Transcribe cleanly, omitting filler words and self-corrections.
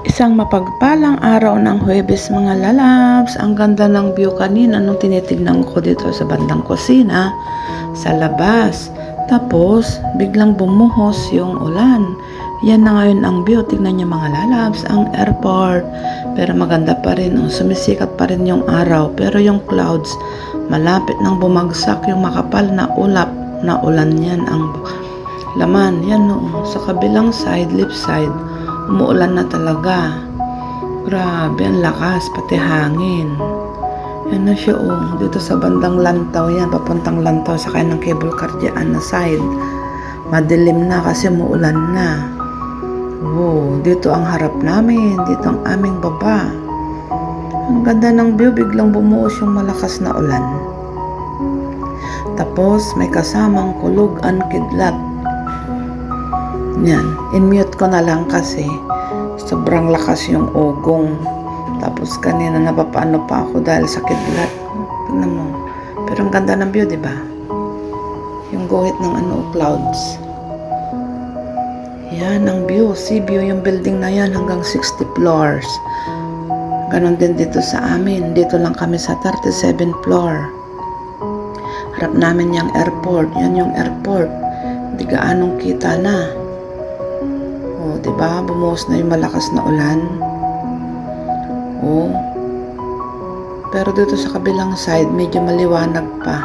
Isang mapagpalang araw ng Huwebes mga lalabs. Ang ganda ng view kanina nung tinitignan ko dito sa bandang kusina sa labas. Tapos biglang bumuhos yung ulan. Yan na ngayon ang view. Tignan niyo mga lalabs, ang airport. Pero maganda pa rin. Sumisikat pa rin yung araw. Pero yung clouds, malapit nang bumagsak yung makapal na ulap na ulan yan ang laman. Yan no. Sa kabilang side, left side, umuulan na talaga. Grabe, ang lakas, pati hangin. Yan na siya dito sa bandang Lantaw yan, papuntang Lantaw sa kanya ng cable car dyan na side. Madilim na kasi umuulan na. Dito ang harap namin, dito ang aming baba. Ang ganda ng view, biglang bumuos yung malakas na ulan. Tapos may kasamang kulog ang kidlat. Yan, in-mute ko na lang kasi sobrang lakas yung ugong. Tapos kanina napapaano pa ako dahil sa kidlat. Tingnan mo. Pero ang ganda ng view, di ba? Yung guhit ng clouds. Yan ang view. Sea view yung building na yan hanggang 60 floors. Ganon din dito sa amin. Dito lang kami sa 37th floor. Harap namin yung airport. Yan yung airport. Hindi gaanong kita na. Diba? Bumuhos na yung malakas na ulan. Pero dito sa kabilang side, medyo maliwanag pa.